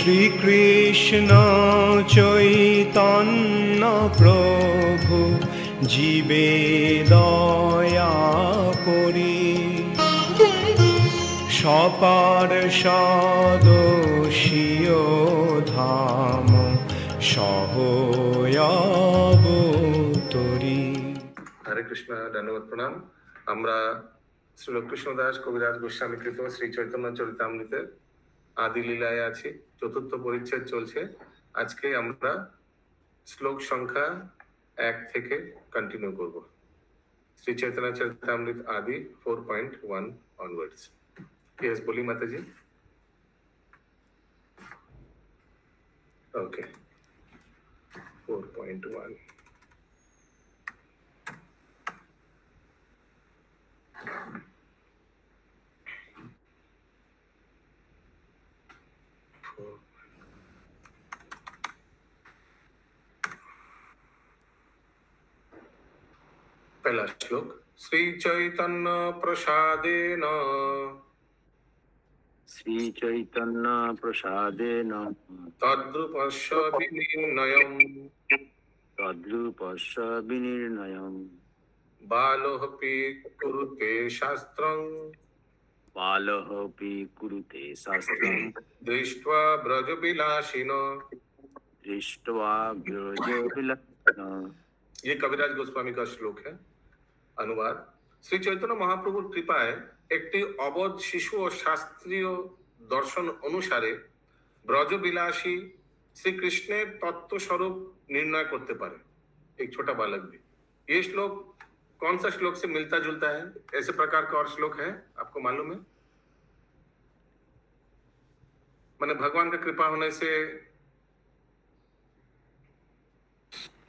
শ্রীকৃষ্ণ চৈতন্য প্রভু জীবে দয়া করি, সপার্ষদস্য ধাম সহয়াবতরি। হরে কৃষ্ণ, ধন্যবাদ, প্রণাম। আমরা শ্রী কৃষ্ণদাস কবিরাজ গোস্বামী কৃত শ্রী চৈতন্য চরিতামৃতের আদি লীলায় আছি। চতুর্থ পরিচ্ছেদ চলছে। আজকে আমরা শ্লোক সংখ্যা 1 থেকে কন্টিনিউ করব। শ্রী চৈতন্য চরিতামৃত আদি 4.1 অনওয়ার্ডস। यस, बोली माता जी। ओके, 4.1। पहला श्लोक। श्री चैतन्य प्रसादेन श्री चैतन्य प्रसादेन तद्रूपस्य विनिर्णयम् बालोऽपि कुरुते शास्त्रम् दृष्ट्वा ब्रजविलासिनो। ये कविराज गोस्वामी का श्लोक है। अनुवाद। শ্রী চৈতন্য মহাপ্রভুর কৃপায় একটি অবধ শিশু ও শাস্ত্রীয় দর্শন অনুসারে ব্রজবিলাসী শ্রীকৃষ্ণের তত্ত্ব স্বरूप निर्णय करते पारे। एक छोटा बालक भी। ये श्लोक कौन सा श्लोक से मिलता जुलता है? ऐसे प्रकार का और श्लोक है आपको मालूम है? माने भगवान का कृपा होने से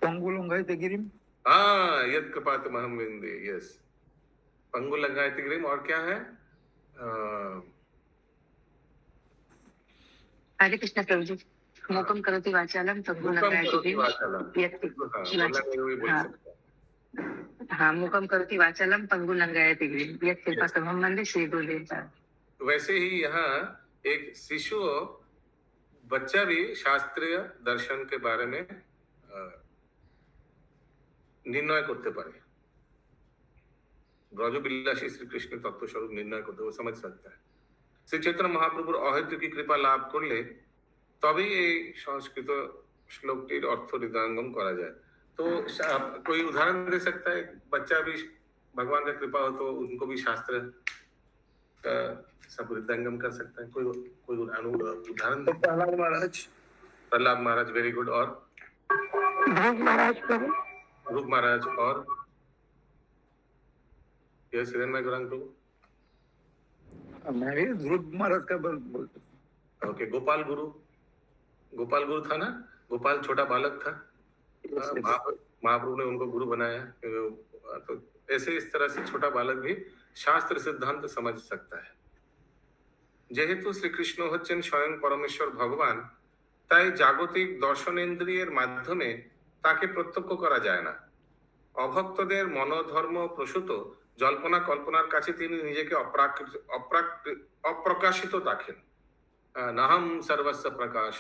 पंगुलंगायते गिरिम। हाँ, यद कृपात महम विंदे। यस, पंगुलंगायते गिरिम। और क्या है? हरे कृष्ण प्रभु जी। मूकम करोति वाचालम पंगुलंगायते गिरिम। हाँ, मूकम करोति वाचालम पंगुलंगायते गिरिम यत् कृपातमहं वन्दे श्री गुरुदेव। वैसे ही यहाँ एक शिशु बच्चा भी शास्त्रीय दर्शन के बारे में निर्णय करते पारे। ब्रजविलासी श्री कृष्ण तत्व स्वरूप निर्णय करते, वो समझ सकता है। श्री चैतन्य महाप्रभुर अहैतुक कृपा लाभ करले तभी ये संस्कृत श्लोकটির अर्थ हृदयंगम करा जाए। तो कोई उदाहरण दे सकता है? बच्चा भी भगवान का कृपा हो तो उनको भी शास्त्र का सब हृदयंगम कर सकता है। कोई उदाहरण? प्रहलाद महाराज, वेरी गुड। और ध्रुव महाराज और यस, हिरण्मय गौरांग प्रभु। मैं भी ध्रुव महाराज का बोलता हूँ। ओके, गोपाल गुरु था ना? गोपाल छोटा बालक था, महाप्रभु ने उनको गुरु बनाया। तो ऐसे इस तरह से छोटा बालक भी शास्त्र सिद्धांत समझ सकता है। যেহেতু শ্রীকৃষ্ণ হচ্ছেন স্বয়ং পরমেশ্বর ভগবান, তাই জাগতিক দর্শনেন্দ্রিয়ের মাধ্যমে তাকে প্রত্যক্ষ করা যায় না। অভক্তদের মনোধর্ম প্রসূত জল্পনা কল্পনার কাছে তিনি নিজেকে অপ্রকাশিত রাখেন। নাহম सर्वस्य प्रकाश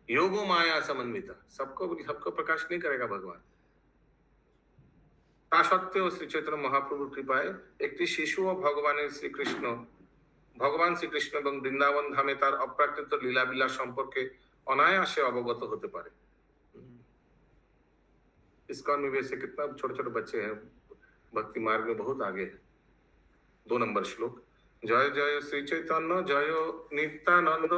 योगो माया समन्वित। सबको प्रकाश नहीं करेगा भगवान। তা সত্ত্বেও শ্রী চৈতন্য মহাপ্রভুর কৃপায় একটি শিশু ও ভগবান শ্রীকৃষ্ণ এবং বৃন্দাবন ধামে তার অপ্রাকৃত লীলাবিলাস সম্পর্কে অনায়াসে অবগত হতে পারে। इस्कॉन में वैसे कितना छोटे छोटे बच्चे हैं, भक्ति मार्ग में बहुत आगे है। 2 नंबर श्लोक। जय जय श्री चैतन्य जय नित्यानंद।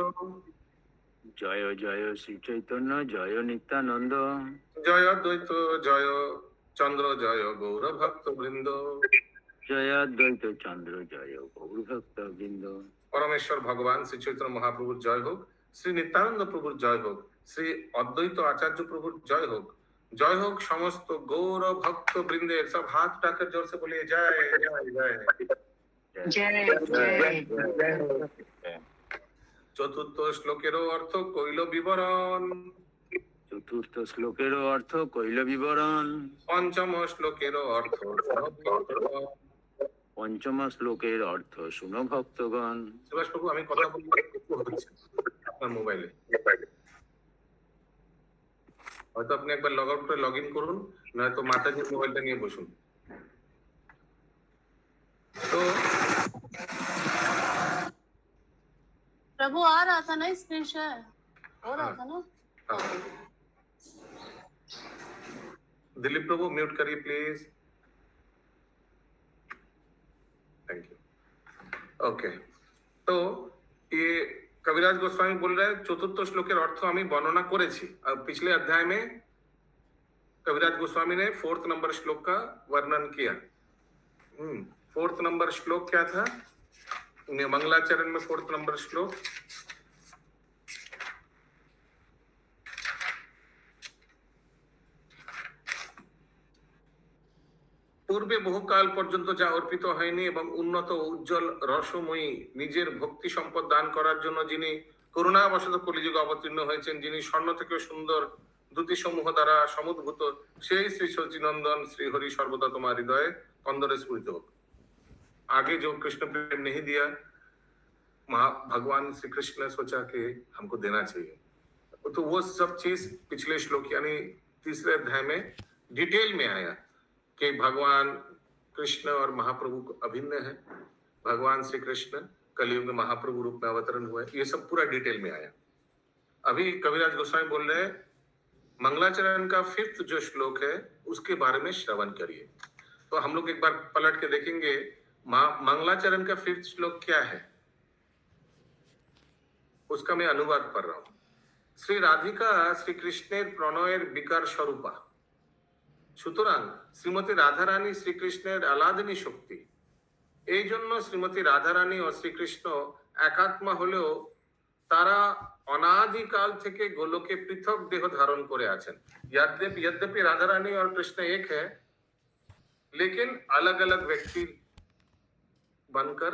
जय जय श्री चैतन्य जय नित्यानंद। जय अद्वैत जय चंद्र जय गौर भक्त वृंद। जय अद्वैत चंद्र जय गौर भक्त वृंद। परमेश्वर भगवान श्री चैतन्य महाप्रभुर जय होक, श्री नित्यानंद प्रभुर जय होक, श्री अद्वैत आचार्य प्रभुर जय होक, जय होक समस्त गौर भक्त वृंदे। सब हाथ उठाकर जोर से बोलिए जय जय जय। चतुर्थ श्लोकेरो अर्थ कइल विवरण। चतुर्थ श्लोकेरो अर्थ कइल विवरण। पंचम श्लोकेरो अर्थ पंचम श्लोकेर अर्थ शुनो भक्तगण। सुभाष प्रभु, আমি কথা বলবো আপনার মোবাইলে। হয়তো আপনি একবার লগ আউট করে লগ ইন করুন, নয়তো মাতাজির মোবাইলটা নিয়ে বসুন। তো प्रभु आ रहा था ना स्क्रीन शेयर हो रहा था ना। हाँ। दिलीप प्रभु म्यूट करिए प्लीज। Thank you. ओके, तो ये कविराज गोस्वामी बोल रहे हैं चतुर्थ श्लोकेर अर्थ আমি বর্ণনা করেছি। अब पिछले अध्याय में कविराज गोस्वामी ने 4th नंबर श्लोक का वर्णन किया। 4th नंबर श्लोक क्या था? मंगलाचरण में 4th नंबर श्लोक পূর্বে বহুকাল পর্যন্ত যা অর্পিত হয়নি এবং উন্নত উজ্জ্বল রসময়ী নিজের ভক্তি সম্পদ দান করার জন্য যিনি করুণাবশত কলিযুগে অবতীর্ণ হয়েছেন, যিনি স্বর্ণ থেকে সুন্দর দ্যুতি সমূহ দ্বারা সমুদ্ভূত, সেই শ্রী সচিনন্দন श्री हरि सर्वदा तुम्हारे हृदय कंदरे स्फुरित हो। आगे जो कृष्ण प्रेम नहीं दिया, भगवान श्री कृष्ण ने सोचा कि हमको देना चाहिए, तो वो सब चीज पिछले श्लोक यानी तीसरे अध्याय में डिटेल में आया कि भगवान कृष्ण और महाप्रभु अभिन्न है, भगवान श्री कृष्ण कलयुग में महाप्रभु रूप में अवतरण हुए, ये सब पूरा डिटेल में आया। अभी कविराज गोस्वामी बोल रहे हैं मंगलाचरण का 5th जो श्लोक है उसके बारे में श्रवण करिए। तो हम लोग एक बार पलट के देखेंगे मंगलाचरण का 5th श्लोक क्या है, उसका मैं अनुवाद पढ़ रहा हूं। श्री राधिका श्री कृष्णेर प्रणयेर विकार स्वरूपा, সুতরাং শ্রীমতী রাধারানী শ্রীকৃষ্ণের আলাদিনী শক্তি। এই জন্য শ্রীমতী রাধারানী ও শ্রীকৃষ্ণ একাত্মা হলেও তারা অনাদিকাল থেকে গোলকে পৃথক দেহ ধারণ করে আছেন। यद्यपि राधारानी और कृष्ण एक है, लेकिन अलग अलग व्यक्ति बनकर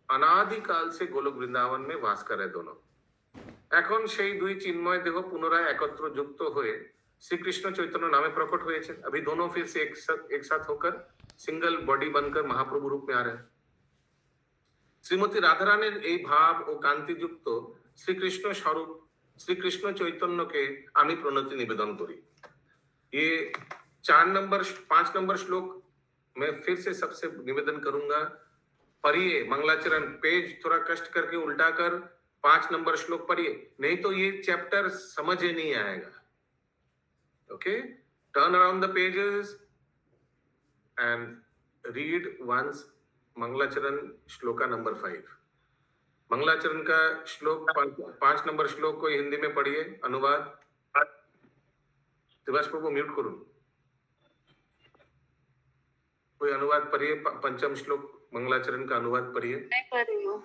अनादिकाल से गोलोक वृंदावन में वास करे दोनों। এখন সেই দুই চিন্ময় দেহ পুনরায় একত্র যুক্ত হয়ে श्री कृष्ण चैतन्य नामे प्रकट हुए थे। अभी दोनों फिर से एक साथ होकर सिंगल बॉडी बनकर महाप्रभु रूप में आ रहे हैं। श्रीमती राधारानीर এই ভাব ও কান্তি যুক্ত শ্রীকৃষ্ণ স্বরূপ শ্রীকৃষ্ণ চৈতন্যকে আমি প্রণতি নিবেদন করি। ये 5 नंबर श्लोक मैं फिर से सबसे निवेदन करूंगा, पढ़िए मंगलाचरण, पेज थोड़ा कष्ट करके उल्टा कर 5 नंबर श्लोक पढ़िए, नहीं तो ये चैप्टर समझ ही नहीं आएगा। Okay, turn around the pages and read once मंगलाचरण श्लोका नंबर 5। मंगलाचरण का श्लोक 5 नंबर श्लोक को हिंदी में पढ़िए, अनुवाद। दिवस प्रभु म्यूट करूं, कोई अनुवाद पढ़िए, 5th श्लोक मंगलाचरण का अनुवाद पढ़िए। मैं कर रही हूँ।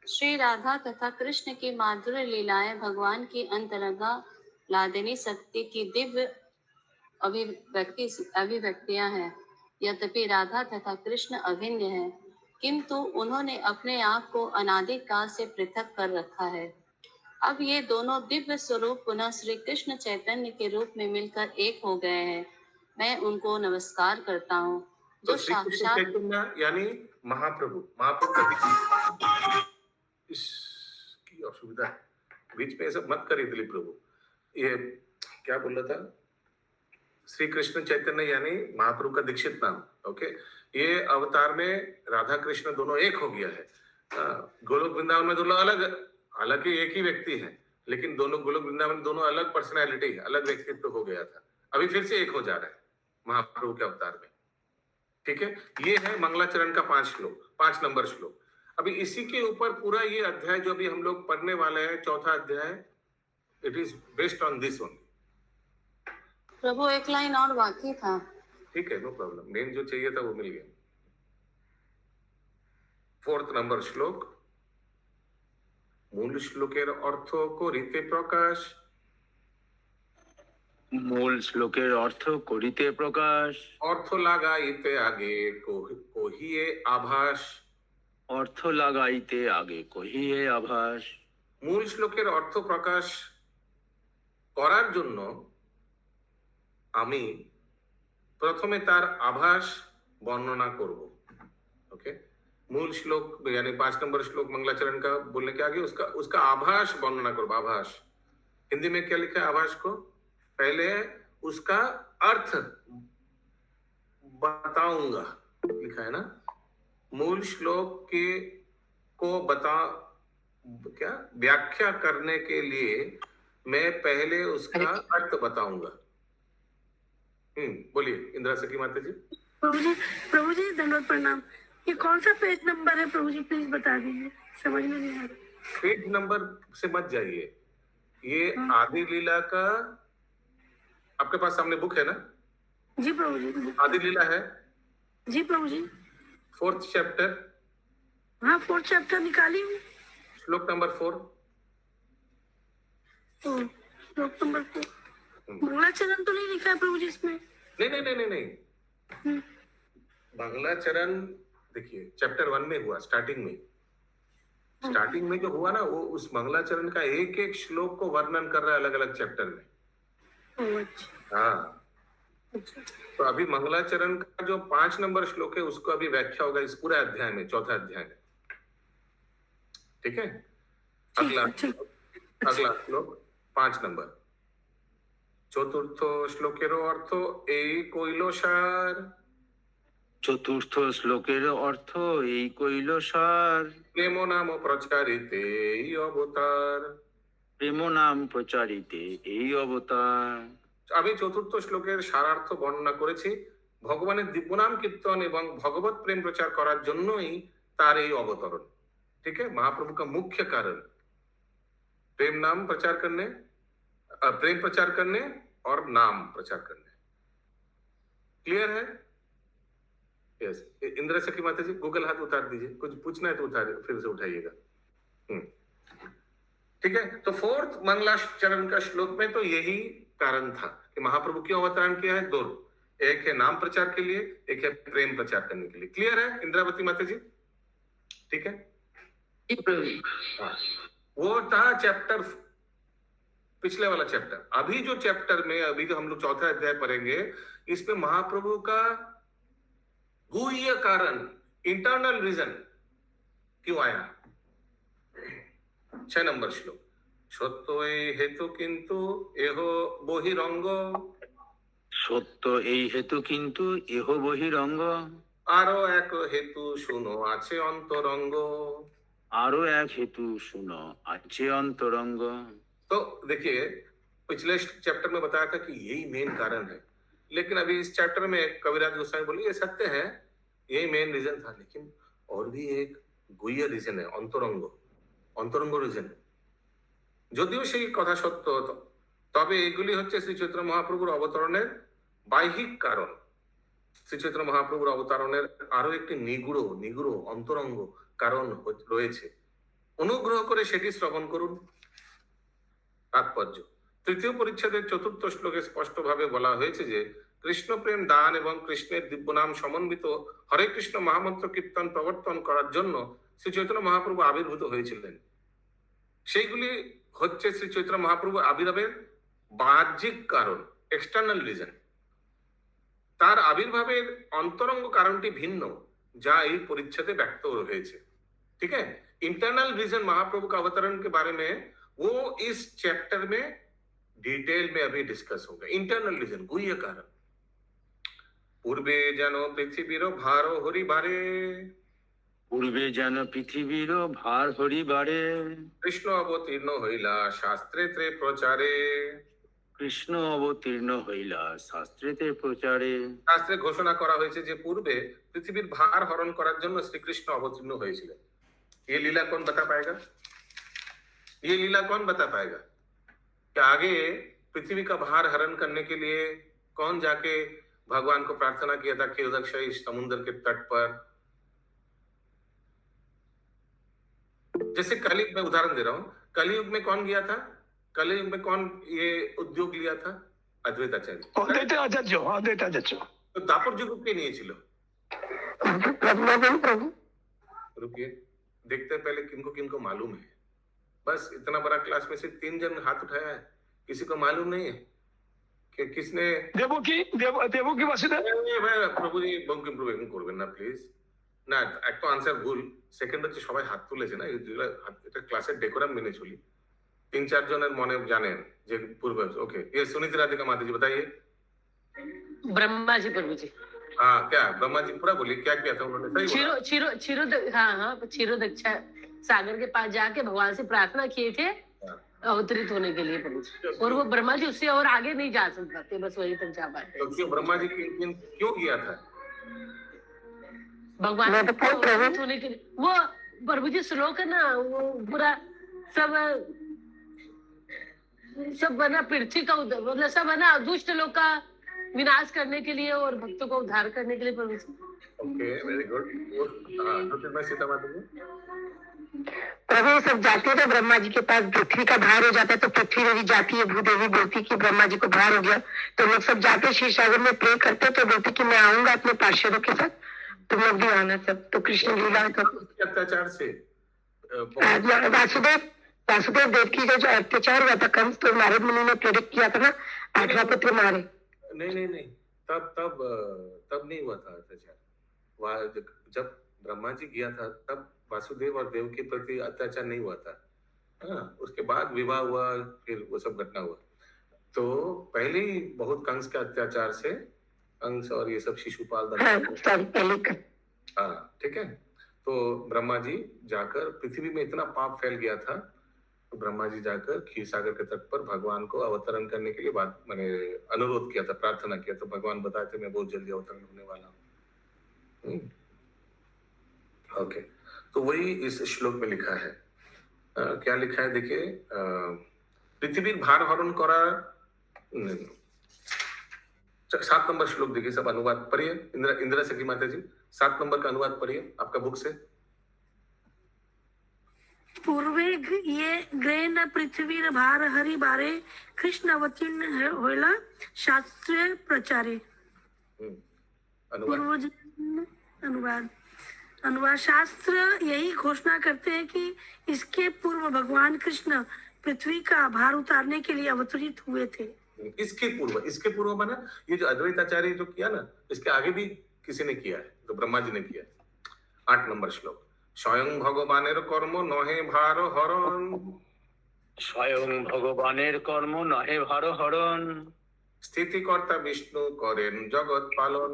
श्री राधा तथा कृष्ण की माधुर्य लीलाएं भगवान की अंतरंगा लादिनी शक्ति की दिव्य अभिव्यक्तियां हैं। यद्यपि राधा तथा कृष्ण अभिन्न हैं, किंतु उन्होंने अपने आप को अनादिकाल से पृथक कर रखा है। अब ये दोनों दिव्य स्वरूप पुनः श्री कृष्ण चैतन्य के रूप में मिलकर एक हो गए हैं। मैं उनको नमस्कार करता हूँ जो साक्षात चैतन्य यानी महाप्रभु का इसकी असुविधा बीच में सब मत करिए दिलीप प्रभु। ये क्या बोल रहा था? श्री कृष्ण चैतन्य यानी महाप्रभु का दीक्षित नाम। ओके, ये अवतार में राधा कृष्ण दोनों एक हो गया है। गोलोक वृंदावन में दोनों अलग, हालांकि एक ही व्यक्ति है, लेकिन दोनों गोलोक वृंदावन में दोनों अलग पर्सनैलिटी है, अलग व्यक्तित्व हो गया था, अभी फिर से एक हो जा रहा है महाप्रभु के अवतार में। ठीक है, ये है मंगलाचरण का 5 नंबर श्लोक। अभी इसी के ऊपर पूरा ये अध्याय जो अभी हम लोग पढ़ने वाले हैं, 4था अध्याय, it is based on this one. प्रभु एक लाइन और बाकी था। ठीक है, नो प्रॉब्लम, मेन जो चाहिए था वो मिल गया। 4th नंबर श्लोक, मूल श्लोकेर अर्थ करिते प्रकाश। মূল শ্লোকের অর্থ করিতে প্রকাশ। अर्थ लागाइते आगे कहिए आभास। অর্থ লাগাইতে আগে কহিয়ে আভাস। মূল শ্লোকের অর্থ প্রকাশ করার জন্য আমি প্রথমে তার আভাস বর্ণনা করব। ওকে, मूल श्लोक यानी 5 नंबर श्लोक मंगलाचरण का बोलने के आगे उसका उसका आभास वर्णना करो। आभास हिंदी में क्या लिखा है? आभास को पहले उसका अर्थ बताऊंगा लिखा है ना। मूल श्लोक के को बता क्या व्याख्या करने के लिए मैं पहले उसका अर्थ बताऊंगा। बोलिए इंदिरा सखी माता जी। प्रभु जी दंडवत प्रणाम। ये कौन सा पेज नंबर है प्रभु जी, प्लीज बता दीजिए, समझ में नहीं आ रहा। पेज नंबर से मत जाइए, ये आदि लीला का आपके पास सामने बुक है ना? जी प्रभु जी। आदि लीला है जी प्रभु जी। 4th chapter. हाँ 4th चैप्टर निकाली हूँ। श्लोक नंबर 4। श्लोक नंबर 4 मंगलाचरण तो नहीं लिखा है प्रभु जी इसमें? नहीं नहीं नहीं नहीं नहीं, मंगलाचरण देखिए चैप्टर 1 में हुआ, स्टार्टिंग में जो हुआ ना वो उस मंगलाचरण का एक एक श्लोक को वर्णन कर रहा है अलग अलग चैप्टर में। अच्छा। हाँ तो अभी मंगलाचरण का जो 5 नंबर श्लोक है उसको अभी व्याख्या होगा इस पूरे अध्याय में, 4था अध्याय में। ठीक है, अगला श्लोक 5 नंबर। चतुर्थ श्लोकेर अर्थो এই কৈলসার। চতুর্থ শ্লোকের অর্থ এই কৈলসার। প্রেম নাম প্রচারিতে এই অবতার। প্রেম নাম প্রচারিতে এই অবতার। আমি চতুর্থ শ্লোকের সারার্থ বর্ণনা করেছি। ভগবানের দিব্যনাম কীর্তন এবং ভগবত প্রেম প্রচার করার জন্যই তার এই অবতরণ। ठीक है, महाप्रभु का मुख्य कारण प्रेम नाम प्रचार करने, प्रेम प्रचार करने और नाम प्रचार करने। क्लियर है? यस। इंदिरा सखी माता जी गूगल हाथ उतार दीजिए, कुछ पूछना है तो उतार फिर से उठाइएगा। ठीक है, तो 4th मंगलाचरण का श्लोक में तो यही कारण था कि महाप्रभु क्यों अवतरण किया है। 2, एक है नाम प्रचार के लिए, एक है प्रेम प्रचार करने के लिए। क्लियर है इंद्रावती माता जी? ठीक है, वो था चैप्टर, पिछले वाला चैप्टर। अभी जो चैप्टर में अभी जो हम लोग 4था अध्याय पढ़ेंगे, इसमें महाप्रभु का गुह्य कारण, इंटरनल रीजन क्यों आया। 6 नंबर श्लोक। सत्य हेतु किंतु एहो बहिरंग। सत्य এই হেতু কিন্তু এহ বহিরঙ্গ। আরো এক হেতু শুনো আছে অন্তরঙ্গ। আরো এক হেতু শুনো আছে অন্তরঙ্গ। तो देखिए पिछले चैप्टर में बताया था कि यही मेन कारण है, लेकिन अभी इस चैप्टर में कविराज गोस्वामी बोले ये सत्य है, यही मेन रीजन था, लेकिन और भी एक गुह्य रीजन है, অন্তরঙ্গ রিজন। যদিও সেই কথা সত্য, তবে এগুলি হচ্ছে শ্রী চৈতন্য মহাপ্রভুর অবতরণের বাহ্যিক কারণ। শ্রী চৈতন্য মহাপ্রভুর অবতরণের আরো একটি নিগুড় অন্তরঙ্গ কারণ রয়েছে। অনুগ্রহ করে সেটি শ্রবণ করুন। তাৎপর্য 3য় পরিচ্ছেদের 4th শ্লোকে স্পষ্টভাবে বলা হয়েছে যে কৃষ্ণ প্রেম দান এবং কৃষ্ণের দিব্য নাম সমন্বিত হরে কৃষ্ণ মহামন্ত্র কীর্তন প্রবর্তন করার জন্য শ্রী চৈতন্য মহাপ্রভু আবির্ভূত হয়েছিলেন। সেইগুলি হচ্ছে শ্রী চৈতন্য মহাপ্রভু আবির্ভাবের বাহ্যিক কারণ, এক্সটার্নাল রিজন। তার আবির্ভাবের অন্তরঙ্গ কারণটি ভিন্ন, যা এই পরিচ্ছেদে ব্যক্ত হয়েছে। ठीक है, इंटरनल रीजन महाप्रभु का अवतरण के बारे में वो इस चैप्टर में डिटेल में अभी डिस्कस होगा। इंटरनल रीजन गुह्य कारण। पूर्वे जन पृथ्वीर भार हरि बारे। পূর্বে যেন পৃথিবীর ভার হরিবারে। कृष्ण अवतीर्ण हইলা शास्त्रे प्रचारे। কৃষ্ণ অবতীর্ণ হইলা শাস্ত্রেতে প্রচারে। শাস্ত্রে ঘোষণা করা হয়েছে যে পূর্বে পৃথিবীর ভার হরণ করার জন্য শ্রীকৃষ্ণ অবতীর্ণ হয়েছিলেন। ये लीला कौन बता पाएगा? ये लीला कौन बता पाएगा कि आगे पृथ्वी का भार हरण करने के लिए कौन जाके भगवान को प्रार्थना किया था खेदक्षय समुद्र के तट पर। जैसे कलयुग में उदाहरण दे रहा हूं, कलयुग में कौन गया था? कलयुग में कौन ये उद्योग लिया था? अद्वैत आचार्य। अद्वैत आचार्य। तो दापर युग के नहीं छिलो। रुकिए, देखते हैं पहले किनको किनको मालूम है। बस इतना बड़ा क्लास में से 3 जन हाथ उठाया है, किसी को मालूम नहीं है कि किसने। देवकी वासुदेव। प्रभु जी बंकिम करबेन ना प्लीज। না একটা আনসার ভুল, সেকেন্ড হচ্ছে সবাই হাত তুলেছে না, এটা ক্লাসের ডেকোরাম মেনে চলি। 3-4 জনের মনে জানেন যে पूर्वज। ओके, ये सुनीति राधिका माता जी बताइए। ब्रह्मा जी प्रभु जी हाँ, क्या ब्रह्मा जी पूरा बोलिए, क्या किया था उन्होंने? सही बोला। हाँ क्षीरो दक्षा सागर के पास जाके भगवान से प्रार्थना किए थे हाँ। अवतरित होने के लिए प्रभु जी, और वो ब्रह्मा जी उससे और आगे नहीं जा सकते, बस वही तक जा पाते। तो क्यों ब्रह्मा जी क्यों किया था? भगवान को अवतरित होने के लिए। वो प्रभु जी श्लोक है ना, वो पूरा सब बना पृथ्वी का मतलब सब है ना दुष्ट लोग का विनाश करने के लिए और भक्तों को उद्धार करने के लिए प्रभु जी। Okay, very good. हाँ, सीता माता जी प्रभु सब जाते हैं तो ब्रह्मा जी के पास पृथ्वी का भार हो जाता है, तो पृथ्वी देवी जाती है, भूदेवी बोलती कि ब्रह्मा जी को भार हो गया, तो लोग सब जाते क्षीर सागर में प्रे करते, तो बोलते कि मैं आऊंगा अपने पार्षदों के साथ, तुम लोग भी आना सब। तो कृष्ण लीला अत्याचार से वासुदेव देव की जो अत्याचार हुआ था कंस, तो नारद मुनि ने प्रेरित किया था ना 18 पुत्र मारे। नहीं, तब नहीं हुआ था अत्याचार। जब ब्रह्मा जी गया था तब वासुदेव और देव के प्रति अत्याचार नहीं हुआ था। हाँ, उसके बाद विवाह हुआ, फिर वो सब घटना हुआ। तो पहले ही बहुत कंस के अत्याचार से, कंस और ये सब शिशुपाल हाँ, ठीक है। तो ब्रह्मा जी जाकर पृथ्वी में इतना पाप फैल गया था, तो ब्रह्मा जी जाकर क्षीर सागर के तट पर भगवान को अवतरण करने के लिए मैंने अनुरोध किया था, प्रार्थना किया, तो भगवान बताए थे मैं बहुत जल्दी अवतरण होने वाला हूँ। ओके, तो वही इस श्लोक में लिखा है। क्या लिखा है देखिए, पृथ्वी भार हरण करा 7 नंबर श्लोक देखिए, सब अनुवाद पढ़िए। इंदिरा सखी माता जी 7 नंबर का अनुवाद पढ़िए आपका बुक से। पूर्वे ये ग्रह न पृथ्वी भार हरि बारे कृष्ण अवतीर्ण होला शास्त्र प्रचारे। अनुवाद शास्त्र यही घोषणा करते हैं कि इसके पूर्व भगवान कृष्ण पृथ्वी का भार उतारने के लिए अवतरित हुए थे। इसके पूर्व माना ये जो अद्वैताचार्य जो किया ना, इसके आगे भी किसी ने किया है, तो ब्रह्मा जी ने किया। 8 नंबर श्लोक, स्वयं भगवानेर कर्म नहे भार हरण। स्वयं भगवानेर कर्म नहे भार हरण। स्थितिकर्ता विष्णु करें जगत पालन।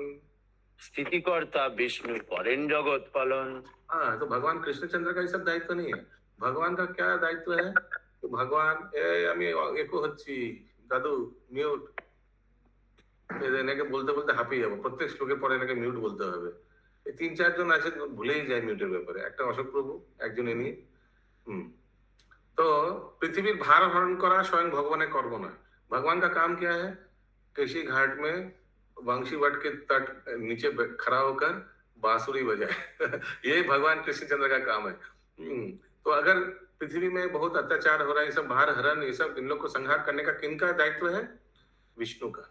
स्थितिकर्ता विष्णु करें जगत पालन। हाँ, तो भगवान कृष्णचंद्र का ये सब दायित्व नहीं है। भगवान का क्या दायित्व है? तो भगवान एको हच्छी दादू মিউট এনেকে বলতে বলতে হাঁপিয়ে যাবো, প্রত্যেক শ্লোকের পরে এনেকে মিউট বলতে হবে। এই 3-4 জন আছে ভুলেই যায় মিউটের ব্যাপারে, একটা অশোক প্রভু, একজন ইনি। तो पृथ्वी भार हरण करा स्वयं भगवान कर्म नय। भगवान का काम क्या है? केशी घाट में वंशी वट के तट नीचे खड़ा होकर बांसुरी बजाए ये भगवान कृष्णचंद्र का काम है। तो अगर पृथ्वी में बहुत अत्याचार हो रहा है, ये सब भार हरण, ये सब इन लोग को संहार करने का किनका दायित्व है? विष्णु का।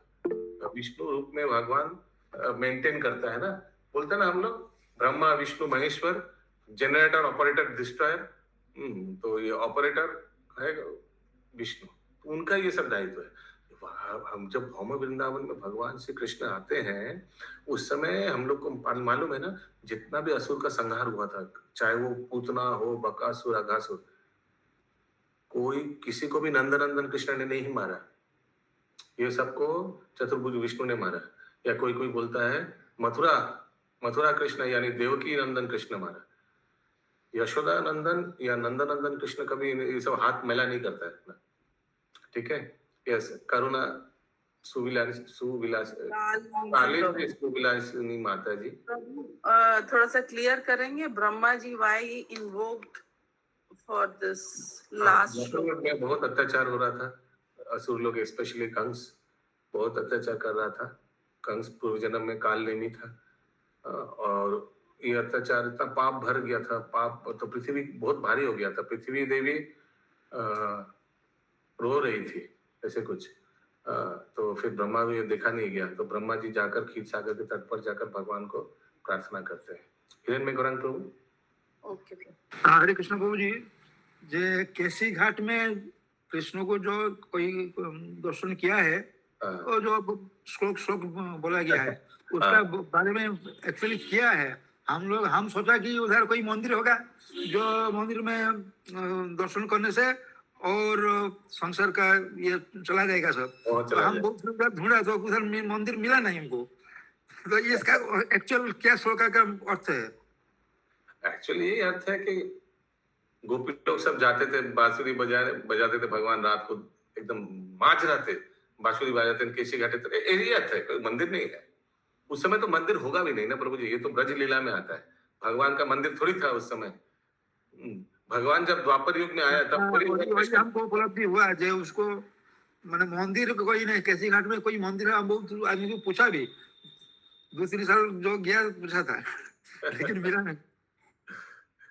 विष्णु रूप में भगवान मेंटेन करता है ना, बोलते हैं ना हम लोग Brahma Vishnu Maheshwar, generator operator destroyer. तो ये ऑपरेटर है विष्णु, उनका ये सब दायित्व है। हम जब भौम वृंदावन में भगवान श्री कृष्ण आते हैं, उस समय हम लोग को मालूम है ना, जितना भी असुर का संहार हुआ था, चाहे वो पूतना हो, बकासुर, अघासुर, कोई किसी को भी नंदनंदन कृष्ण ने नहीं मारा। ये सबको चतुर्भुज विष्णु ने मारा। या कोई बोलता है मथुरा कृष्ण यानी देवकी नंदन कृष्ण मारा। यशोदा नंदन या नंदनंदन कृष्ण कभी ये सब हाथ मैला नहीं करता है ना, ठीक है। यस, करुणा सुविलासिनी माता जी थोड़ा सा क्लियर करेंगे, Brahma ji why invoked for this last में बहुत अत्याचार हो रहा था, असुर लोग स्पेशली कंस बहुत अत्याचार कर रहा था। कंस पूर्व जन्म में काल नेमी था, और ये अत्याचार इतना पाप भर गया था, पाप तो पृथ्वी बहुत भारी हो गया था। पृथ्वी देवी रो रही थी ऐसे कुछ, तो फिर ब्रह्मा भी देखा नहीं गया, तो ब्रह्मा जी जाकर क्षीर सागर के तट पर जाकर भगवान को प्रार्थना करते हैं। हिरण में गौरंग प्रभु। ओके हरे कृष्ण प्रभु जी, जे केसी घाट में कृष्ण को जो कोई दर्शन किया है, और जो श्लोक बोला गया है उसका बारे में एक्चुअली किया है, हम सोचा कि उधर कोई मंदिर होगा, जो मंदिर में दर्शन करने से और संसार का ये चला जाएगा सब। और तो चला हम जाए। बहुत उधर ढूंढा तो उधर मंदिर मिला नहीं हमको। तो ये इसका एक्चुअल क्या श्लोक का अर्थ है? एक्चुअली ये अर्थ है कि गोपी लोग सब जाते थे, बांसुरी बजाते थे, भगवान रात को एकदम माज रहे थे, बांसुरी बजाते थे, केशी घाटे थे। यही अर्थ है, कोई मंदिर नहीं है। उस समय तो मंदिर होगा भी नहीं ना प्रभु जी, ये तो ब्रज लीला में आता है। भगवान का मंदिर थोड़ी था उस समय। भगवान जब द्वापर युग में आया तब वही हमको उपलब्धि हुआ जो उसको मैंने मंदिर कोई नहीं, केसी घाट में कोई मंदिर है, हम बहुत आदमी को पूछा भी, 2-3 साल जो गया पूछा था लेकिन मिला नहीं।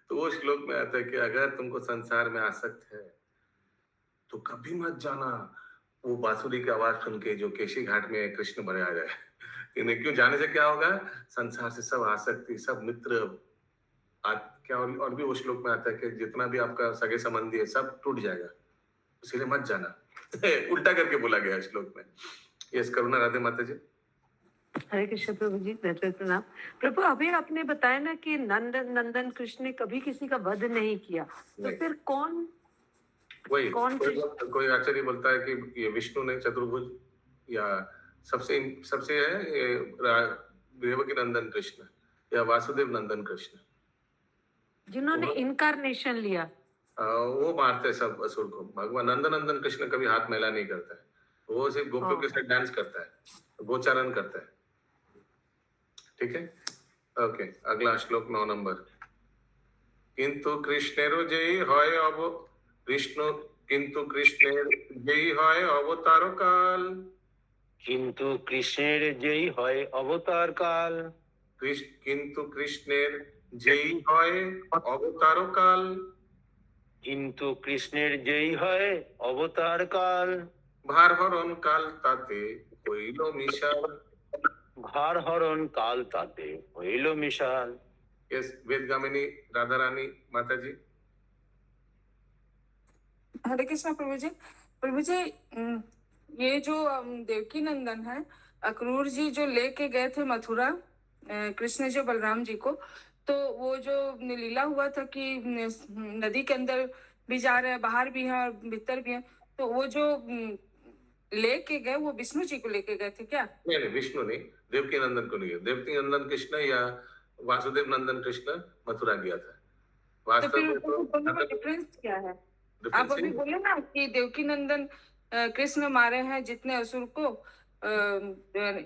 तो वो श्लोक में आता है कि अगर तुमको संसार में आसक्त है तो कभी मत जाना वो बांसुरी की आवाज सुन के जो केशी घाट में कृष्ण बने आ जाए। इन्हें क्यों जाने से क्या होगा? संसार से सब आसक्ति, सब मित्र, क्या और भी वो श्लोक में आता है कि जितना भी आपका सगे संबंधी है सब टूट जाएगा, इसलिए मत जाना। उल्टा करके बोला गया श्लोक में। यस, करुणा राधे माता जी। हरे कृष्ण प्रभु जी, प्रणाम प्रभु। अभी आपने बताया ना कि नंदन कृष्ण ने कभी किसी का वध नहीं किया, तो फिर कौन कोई आचार्य बोलता है कि ये विष्णु ने चतुर्भुज, या सबसे है ये देवकी नंदन कृष्ण या वासुदेव नंदन कृष्ण, जिन्होंने इनकारनेशन लिया, वो मारते सब असुर को। भगवान नंदन कृष्ण कभी हाथ मैला नहीं करता है, वो सिर्फ गोपियों के साथ डांस करता है, गोचारण करता है। ठीक है, ओके। अगला श्लोक 9 नंबर। किंतु कृष्णेरो जयी হয় विष्णु, किंतु कृष्णेर जयी হয় अवतार काल। কিন্তু কৃষ্ণের যেই হয় অবতার কাল। किंतु कृष्णेर जयी হয় अवतार काल। কিন্তু কৃষ্ণের যেই হয় অবতার কাল। ভার হরণ কাল তাতে হইল মিশাল। ভার হরণ কাল তাতে হইল মিশাল। यस, वेदगामिनी राधा रानी माता जी। हरे कृष्णा प्रभु जी। प्रभु जी, ये जो देवकी नंदन है, अक्रूर जी जो लेके गए थे मथुरा कृष्ण जो बलराम जी को, तो वो जो लीला हुआ था कि नदी के अंदर भी जा रहे हैं, बाहर भी हैं और भीतर भी हैं, तो वो जो लेके गए वो विष्णु जी को लेके गए थे क्या? नहीं, विष्णु नहीं, देवकी नंदन को नहीं है। देवकी नंदन कृष्ण या वासुदेव नंदन कृष्ण मथुरा गया था। तो फिर दोनों में डिफरेंस क्या है? आप अभी बोले ना कि देवकी नंदन कृष्ण मारे हैं जितने असुर को,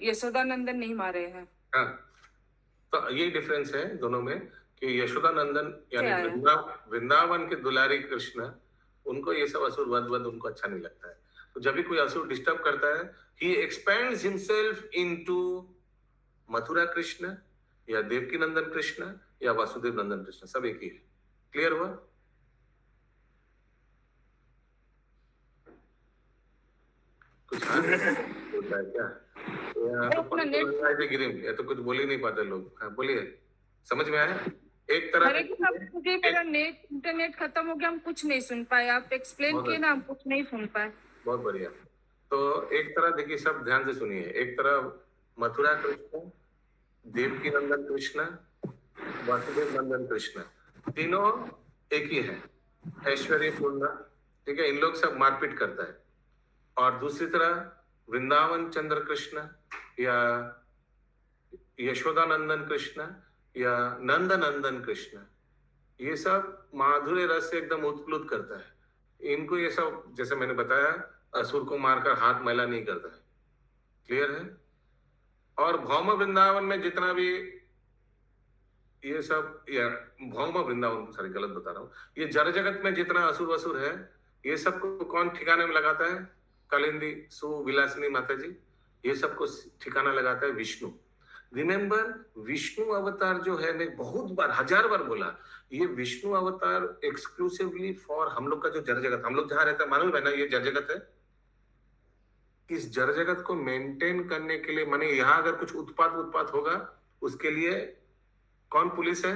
यशोदा नंदन नहीं मारे हैं। हाँ, तो यही डिफरेंस है दोनों में कि यशोदा नंदन यानी वृंदावन के दुलारी कृष्ण, उनको ये सब असुर वध उनको अच्छा नहीं लगता है। तो जब भी कोई असुर डिस्टर्ब करता है, he expands himself into Mathura Krishna या देवकी नंदन कृष्ण या वासुदेव नंदन कृष्ण, सब एक ही है। क्लियर हुआ? कुछ होता है क्या? ये तो कुछ बोल ही नहीं पाते लोग। हाँ, बोलिए, समझ में आया? एक तरह मुझे मेरा इंटरनेट खत्म हो गया, हम कुछ नहीं सुन पाए। आप एक्सप्लेन किए ना, हम कुछ नहीं सुन पाए। बहुत बढ़िया। तो एक तरह देखिए, सब ध्यान से सुनिए। एक तरह मथुरा कृष्ण, देवकी नंदन कृष्ण, वासुदेव नंदन कृष्ण, तीनों एक ही है, ऐश्वर्य पूर्ण। ठीक है, इन लोग सब मारपीट करता है। और दूसरी तरह वृंदावन चंद्र कृष्ण या यशोदा नंदन कृष्ण या नंद नंदन कृष्ण, ये सब माधुर्य रस से एकदम उत्प्लुत करता है। इनको ये सब, जैसे मैंने बताया, असुर को मारकर हाथ मैला नहीं करता है। क्लियर है? और भौम वृंदावन में जितना भी ये सब, या भौम वृंदावन, सॉरी गलत बता रहा हूँ, ये जड़ जगत में जितना असुर वसुर है, ये सबको कौन ठिकाने में लगाता है? कालिंदी सुविलासिनी माता जी, ये सबको ठिकाना लगाता है विष्णु। रिमेंबर, विष्णु अवतार जो है, मैं बहुत बार, 1000 बार बोला, ये विष्णु अवतार एक्सक्लूसिवली फॉर हम लोग का जो जड़ जगत, हम लोग जहां रहते हैं, मालूम है ना, ये जड़ जगत है। इस जड़ जगत को मेंटेन करने के लिए, माने यहाँ अगर कुछ उत्पात होगा, उसके लिए कौन पुलिस है?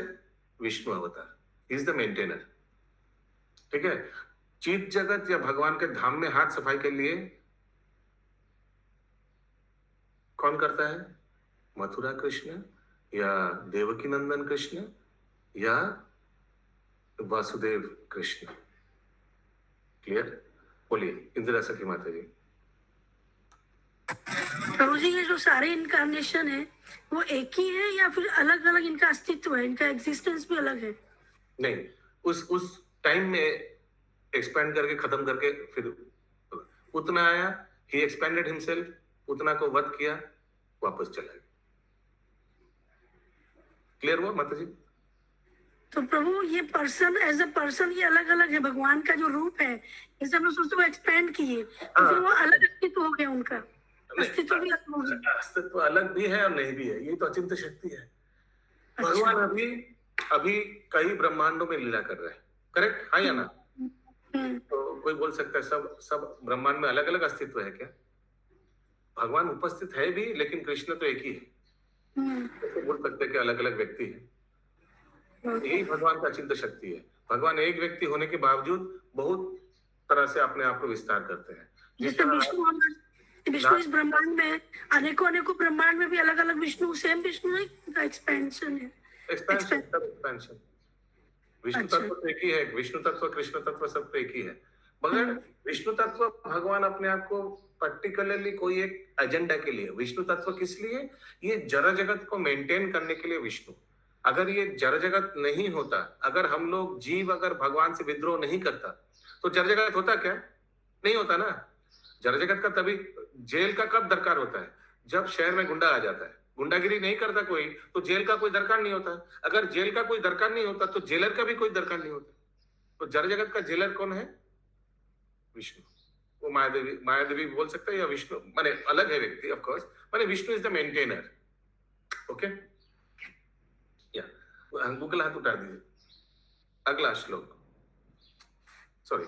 विष्णु अवतार इज द मेंटेनर। ठीक है, चित जगत या भगवान के धाम में हाथ सफाई के लिए कौन करता है? मथुरा कृष्ण या देवकी नंदन कृष्ण या वासुदेव कृष्ण? क्लियर? बोलिए इंदिरा सखी माता जी। प्रभु जी, ये जो सारे इनकारनेशन है वो एक ही है या फिर अलग अलग इनका अस्तित्व है, इनका एग्जिस्टेंस भी अलग है? नहीं, उस टाइम में एक्सपैंड करके खत्म करके फिर उतना आया, ही एक्सपेंडेड हिमसेल्फ, उतना को वध किया, वापस चला गया। क्लियर हुआ माता जी? तो प्रभु ये पर्सन एज अ पर्सन ये अलग अलग है, भगवान का जो रूप है जैसे हम लोग सोचते वो एक्सपेंड किए तो फिर वो अलग अस्तित्व हो गया, उनका अस्तित्व भी अलग हो गया। अस्तित्व अलग भी है और नहीं भी है, ये तो अचिंत्य शक्ति है। भगवान अभी कई ब्रह्मांडों में लीला कर रहे हैं, करेक्ट? हाँ या ना? तो कोई बोल सकता है सब ब्रह्मांड में अलग अलग अस्तित्व है क्या? भगवान उपस्थित है भी, लेकिन कृष्ण तो एक ही है। तो बोल सकते हैं कि अलग अलग व्यक्ति है। यही भगवान का अचिंत्य शक्ति है। भगवान एक व्यक्ति होने के बावजूद बहुत तरह से अपने आप को विस्तार करते हैं। जैसे विष्णु इस ब्रह्मांड में अनेकों ब्रह्मांड में भी अलग अलग विष्णु, सेम विष्णु है, उनका एक्सपेंशन है। एक्सपेंशन विष्णु तत्व तो एक ही है, विष्णु तत्व कृष्ण तत्व सब तो एक ही है, मगर विष्णु तत्व भगवान अपने आप को पर्टिकुलरली कोई एक एजेंडा के लिए, विष्णु तत्व किस लिए? ये जड़ जगत को मेंटेन करने के लिए विष्णु। अगर ये जड़ जगत नहीं होता, अगर हम लोग जीव अगर भगवान से विद्रोह नहीं करता तो जड़ जगत होता क्या? नहीं होता ना। जड़ जगत का तभी जेल का कब दरकार होता है? जब शहर में गुंडा आ जाता है। गुंडागिरी नहीं करता कोई तो जेल का कोई दरकार नहीं होता। अगर जेल का कोई दरकार नहीं होता तो जेलर का भी कोई दरकार नहीं होता। तो जड़ जगत का जेलर कौन है? विष्णु। वो मायादेवी बोल सकते हैं या विष्णु, माने अलग है व्यक्ति ऑफ कोर्स, माने Vishnu is the maintainer. Okay, या गूगल हाथ उठा दीजिए। अगला श्लोक, सॉरी,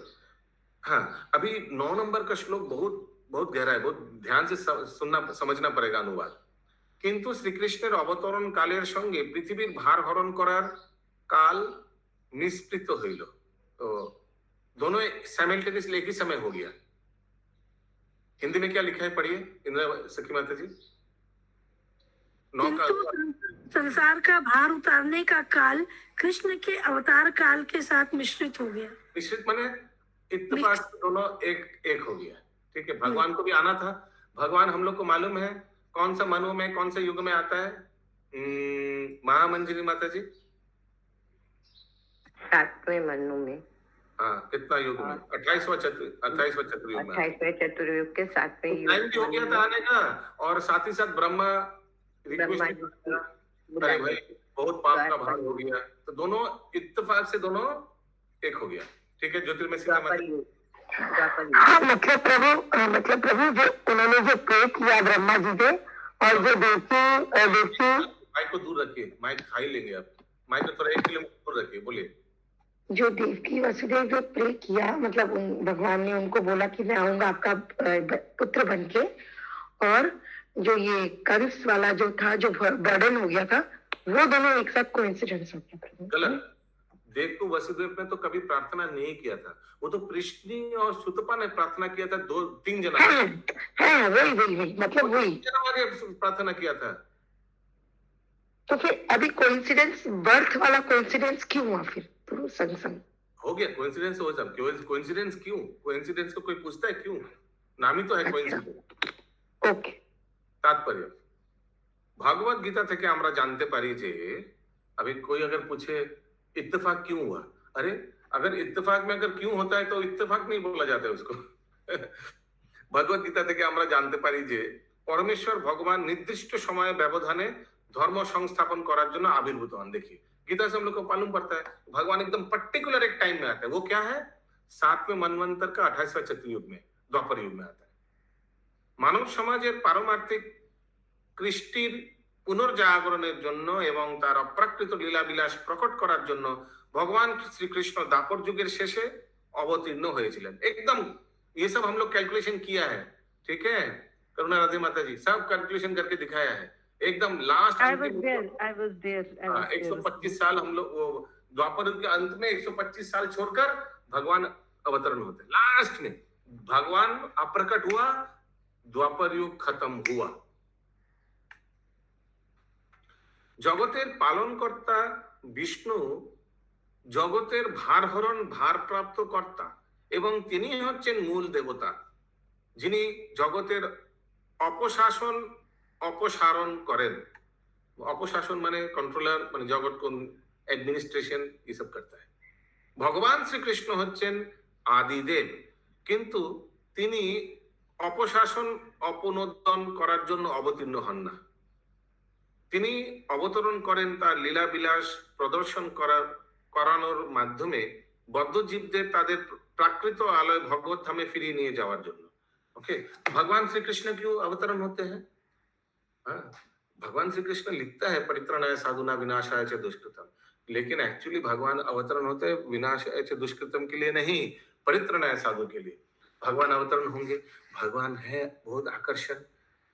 हाँ, अभी 9 नंबर का श्लोक बहुत गहरा है, बहुत ध्यान से सुनना समझना पड़ेगा अनुवाद। কিন্তু শ্রীকৃষ্ণের অবতরণ কালের সঙ্গে পৃথিবীর ভার হরণ করার কাল নিষ্পৃত হইল। तो दोनों साइमल्टेनियसली एक ही समय हो गया। हिंदी में क्या लिखा है, पढ़िए इंदिरा सखी माता जी। संसार का भार उतारने का काल कृष्ण के अवतार काल के साथ मिश्रित हो गया। मिश्रित माने इत्तेफाक से दोनों एक हो गया। ठीक है, भगवान को भी आना था। भगवान हम लोग को मालूम है कौन सा मनु में, कौन सा युग में आता है? महामंजरी माता जी, 7वें मनु में। हाँ, कितना युग में? 28वां चतुर्युग में। 28वें चतुर्युग के 7वें युग टाइम भी हो गया था आने का, और साथ ही साथ ब्रह्मा रिक्वेस्ट, अरे भाई बहुत पाप का भार हो गया, तो दोनों इत्तेफाक से दोनों एक हो गया। ठीक है, ज्योतिर्मय सीता माता। हाँ, मतलब प्रभु जो उन्होंने जो प्रे किया ब्रह्मा जी से, और जो देवकी माइक को दूर रखिए, माइक खाई लेंगे आप, माइक को थोड़ा 1 किलोमीटर दूर रखिए, बोलिए। जो देवकी वसुदेव जो प्रे किया, मतलब भगवान ने उनको बोला कि मैं आऊंगा आपका पुत्र बनके, और जो ये कंस वाला जो था, जो बर्डन हो गया था, वो दोनों एक साथ कोइंसिडेंस हो गया। गलत। देवकी वसुदेव ने तो कभी प्रार्थना नहीं किया था, वो तो कृष्णी और सुतपा ने प्रार्थना किया था, 2-3 जना। हाँ, वही मतलब वही प्रार्थना किया था। तो फिर अभी कोइंसिडेंस, बर्थ वाला कोइंसिडेंस क्यों हुआ फिर? तो संग हो गया कोइंसिडेंस, हो सब कोइंसिडेंस क्यों? कोइंसिडेंस को कोई पूछता है क्यों? नाम ही तो है कोइंसिडेंस। ओके, तात्पर्य भागवत गीता থেকে আমরা জানতে পারি যে अभी कोई अगर पूछे इत्तेफाक क्यों हुआ, अरे अगर इत्तेफाक में अगर क्यों होता है तो इत्तेफाक नहीं बोला जाता है उसको। भगवत गीता থেকে আমরা জানতে পারি যে परमेश्वर भगवान निर्दिष्ट समय व्यवधाने धर्म संस्थापन করার জন্য आविर्भूत হন। देखिए गीता से हम लोग को मालूम पड़ता है भगवान एकदम पर्टिकुलर एक टाइम में आता है। वो क्या है? 7वें मनवंतर का 28वां चतुर्युग में, द्वापर युग में आता है। मानव समाजेर पारमार्थिक কৃষ্টির পুনর্জাগরণের জন্য এবং তার অপ্রাকৃত লীলাবিলাস প্রকট করার জন্য ভগবান শ্রীকৃষ্ণ দাপর যুগের শেষে অবতীর্ণ হয়েছিলেন। एकदम ये सब हम लोग कैलकुलेशन किया है, ठीक है? करुणा राधे माता जी सब कैलकुलेशन करके दिखाया है, एकदम लास्ट। I was there. 125 साल हम लोग, वो द्वापर युग के अंत में 125 साल छोड़कर भगवान अवतरण होते हैं। लास्ट में भगवान अप्रकट हुआ, द्वापर युग खत्म हुआ। জগতের পালনকর্তা বিষ্ণু জগতের ভারহরণ ভারপ্রাপ্ত কর্তা এবং তিনি হচ্ছেন মূল দেবতা, যিনি জগতের অপশাসন অপসারণ করেন। অপশাসন মানে कंट्रोलर, মানে জগৎ কোন এডমিনিস্ট্রেশন এসব করতে হয়। ভগবান শ্রীকৃষ্ণ হচ্ছেন আদিদেব, কিন্তু তিনি অপশাসন অপনোদন করার জন্য অবতীর্ণ হন না। তিনি অবতরণ করেন তার লীলা বিলাস প্রদর্শন করানোর মাধ্যমে বদ্ধজীবদের তাদের প্রাকৃত আলোয় ভগবত ধামে ফিরিয়ে নিয়ে যাওয়ার জন্য। ओके, भगवान श्री कृष्ण क्यों अवतरण होते हैं? हाँ, भगवान श्री कृष्ण लिखता है परित्राणाय साधुना विनाशाय च दुष्कृतम, लेकिन एक्चुअली भगवान अवतरण होते हैं विनाशाय च दुष्कृतम के लिए नहीं, परित्राणाय साधु के लिए भगवान अवतरण होंगे। भगवान है बहुत आकर्षण,